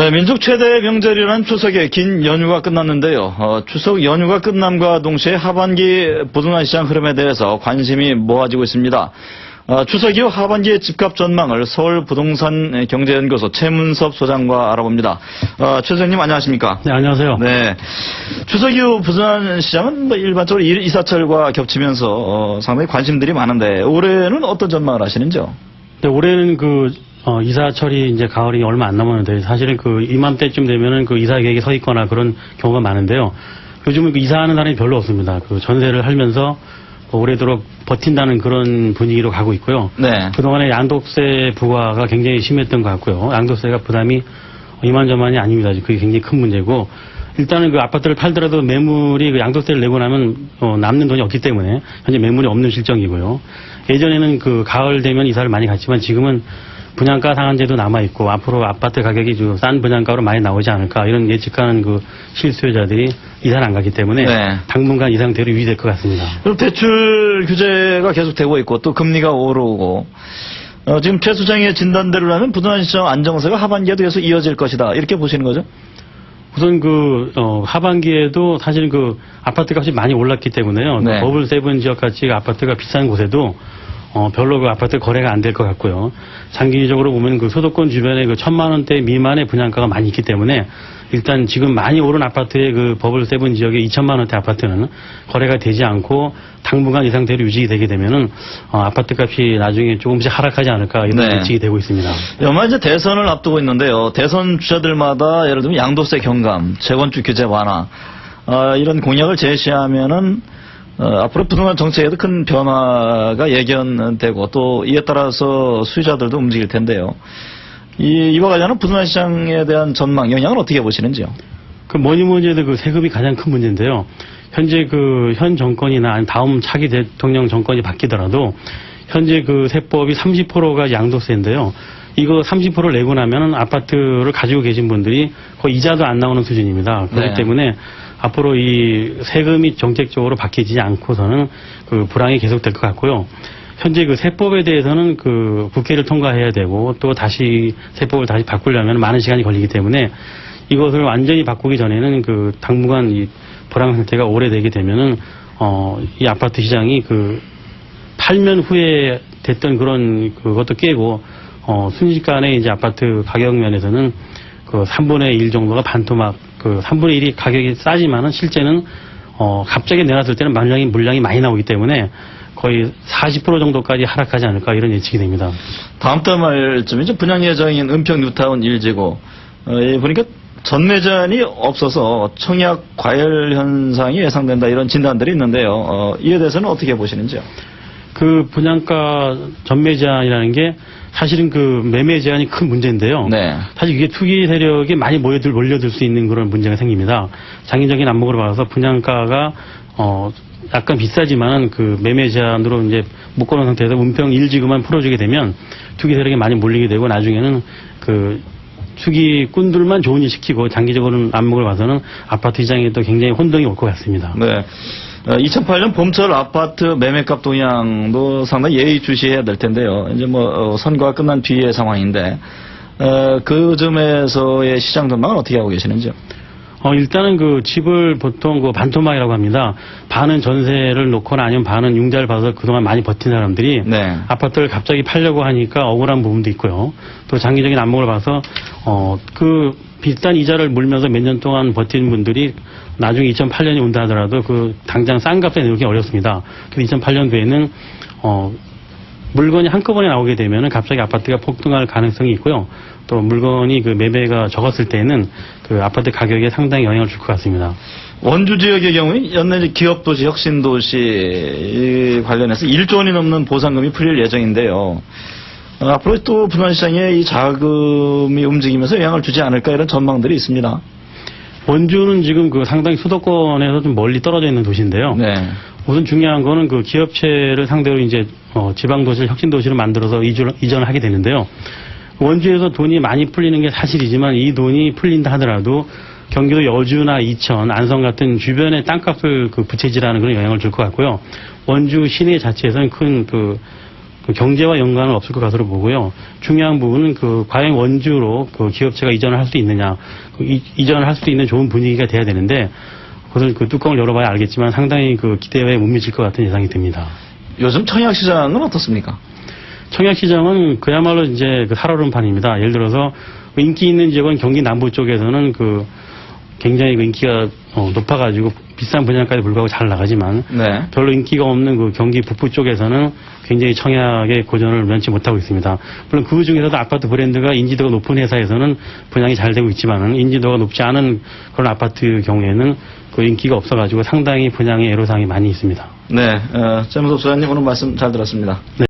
네, 민족 최대 명절이라는 추석에 긴 연휴가 끝났는데요. 추석 연휴가 끝남과 동시에 하반기 부동산 시장 흐름에 대해서 관심이 모아지고 있습니다. 추석 이후 하반기의 집값 전망을 서울부동산경제연구소 최문섭 소장과 알아봅니다. 최 소장님 안녕하십니까? 네, 안녕하세요. 네, 추석 이후 부동산 시장은 일반적으로 이사철과 겹치면서 상당히 관심들이 많은데 올해는 어떤 전망을 하시는지요? 네, 올해는 이사철이 이제 가을이 얼마 안 남았는데 사실은 이맘때쯤 되면은 이사 계획이 서 있거나 그런 경우가 많은데요. 요즘은 이사하는 사람이 별로 없습니다. 전세를 할면서 올해도록 버틴다는 그런 분위기로 가고 있고요. 네. 그동안에 양도세 부과가 굉장히 심했던 것 같고요. 양도세가 부담이 이만저만이 아닙니다. 그게 굉장히 큰 문제고, 일단은 아파트를 팔더라도 매물이 양도세를 내고 나면 남는 돈이 없기 때문에 현재 매물이 없는 실정이고요. 예전에는 가을 되면 이사를 많이 갔지만 지금은 분양가 상한제도 남아있고 앞으로 아파트 가격이 싼 분양가로 많이 나오지 않을까 이런 예측하는 실수요자들이 이사를 안 가기 때문에 네. 당분간 이 상태로 유지될 것 같습니다. 그럼 대출 규제가 계속되고 있고 또 금리가 오르고 지금 최 소장의 진단대로라면 부동산 시장 안정세가 하반기에도 계속 이어질 것이다 이렇게 보시는 거죠? 우선 하반기에도 사실 아파트 값이 많이 올랐기 때문에요. 네. 버블 세븐 지역 같이 아파트가 비싼 곳에도 별로 아파트 거래가 안 될 것 같고요. 장기적으로 보면 수도권 주변에 1,000만 원대 미만의 분양가가 많이 있기 때문에 일단 지금 많이 오른 아파트의 버블 세븐 지역의 2,000만 원대 아파트는 거래가 되지 않고 당분간 이 상태로 유지되게 되면은 아파트 값이 나중에 조금씩 하락하지 않을까 이런 네. 예측이 되고 있습니다. 연말 이제 대선을 앞두고 있는데요. 대선 주자들마다 예를 들면 양도세 경감, 재건축 규제 완화 이런 공약을 제시하면은 앞으로 부동산 정책에도 큰 변화가 예견되고 또 이에 따라서 수요자들도 움직일 텐데요. 이와 관련한 부동산 시장에 대한 전망, 영향을 어떻게 보시는지요? 뭐니 해도 세금이 가장 큰 문제인데요. 현재 현 정권이나 아니 다음 차기 대통령 정권이 바뀌더라도 현재 세법이 30%가 양도세인데요. 이거 30%를 내고 나면 아파트를 가지고 계신 분들이 거의 이자도 안 나오는 수준입니다. 그렇기 네. 때문에 앞으로 이 세금이 정책적으로 바뀌지 않고서는 불황이 계속될 것 같고요. 현재 세법에 대해서는 국회를 통과해야 되고 또 다시 세법을 다시 바꾸려면 많은 시간이 걸리기 때문에 이것을 완전히 바꾸기 전에는 당분간 이 불황 상태가 오래되게 되면은 이 아파트 시장이 팔면 후에 됐던 그것도 깨고 순식간에 이제 아파트 가격 면에서는 3분의 1 정도가 반토막 3분의 1이 가격이 싸지만은 실제는 갑자기 내놨을 때는 물량이 많이 나오기 때문에 거의 40% 정도까지 하락하지 않을까 이런 예측이 됩니다. 다음 달 말쯤에 분양 예정인 은평 뉴타운 1지구 보니까 전매잔이 없어서 청약 과열 현상이 예상된다 이런 진단들이 있는데요. 이에 대해서는 어떻게 보시는지요? 분양가 전매 제한이라는 게 사실은 매매 제한이 큰 문제인데요. 네. 사실 이게 투기 세력이 많이 몰려들 수 있는 그런 문제가 생깁니다. 장기적인 안목으로 봐서 분양가가 약간 비싸지만은 매매 제한으로 이제 묶어놓은 상태에서 은평 1지구만 풀어주게 되면 투기 세력이 많이 몰리게 되고 나중에는 투기꾼들만 좋은 일 시키고 장기적으로는 안목을 봐서는 아파트 시장에 또 굉장히 혼동이 올 것 같습니다. 네. 2008년 봄철 아파트 매매값 동향도 상당히 예의주시해야 될 텐데요. 이제 선거가 끝난 뒤의 상황인데 그 점에서의 시장 전망은 어떻게 하고 계시는지요? 일단은 집을 보통 반토막이라고 합니다. 반은 전세를 놓거나 아니면 반은 융자를 봐서 그동안 많이 버틴 사람들이 네. 아파트를 갑자기 팔려고 하니까 억울한 부분도 있고요. 또 장기적인 안목을 봐서 비싼 이자를 물면서 몇 년 동안 버틴 분들이 나중에 2008년이 온다 하더라도 당장 싼 값에 내기 어렵습니다. 그래서 2008년도에는 물건이 한꺼번에 나오게 되면은 갑자기 아파트가 폭등할 가능성이 있고요. 또 물건이 매매가 적었을 때는 아파트 가격에 상당히 영향을 줄 것 같습니다. 원주 지역의 경우에 연내 기업도시, 혁신도시 관련해서 1조 원이 넘는 보상금이 풀릴 예정인데요. 앞으로 또 부동산 시장에 이 자금이 움직이면서 영향을 주지 않을까 이런 전망들이 있습니다. 원주는 지금 상당히 수도권에서 좀 멀리 떨어져 있는 도시인데요. 네. 우선 중요한 거는 기업체를 상대로 이제 지방도시를 혁신도시로 만들어서 이전을 하게 되는데요. 원주에서 돈이 많이 풀리는 게 사실이지만 이 돈이 풀린다 하더라도 경기도 여주나 이천, 안성 같은 주변의 땅값을 부채질하는 그런 영향을 줄 것 같고요. 원주 시내 자체에서는 큰 그 경제와 연관은 없을 것 같으로 보고요. 중요한 부분은 그 과연 원주로 그 기업체가 이전을 할 수 있느냐, 이전을 할 수 있는 좋은 분위기가 돼야 되는데 그것을 그 뚜껑을 열어봐야 알겠지만 상당히 그 기대에 못 미칠 것 같은 예상이 듭니다. 요즘 청약 시장은 어떻습니까? 청약 시장은 그야말로 이제 그 살얼음판입니다. 예를 들어서 그 인기 있는 지역은 경기 남부 쪽에서는 그 굉장히 그 인기가 높아가지고 비싼 분양까지 불구하고 잘 나가지만 네. 별로 인기가 없는 그 경기 북부 쪽에서는 굉장히 청약의 고전을 면치 못하고 있습니다. 물론 그 중에서도 아파트 브랜드가 인지도가 높은 회사에서는 분양이 잘 되고 있지만은 인지도가 높지 않은 그런 아파트 경우에는 그 인기가 없어가지고 상당히 분양의 애로사항이 많이 있습니다. 네, 재무섭 소장님 오늘 말씀 잘 들었습니다. 네.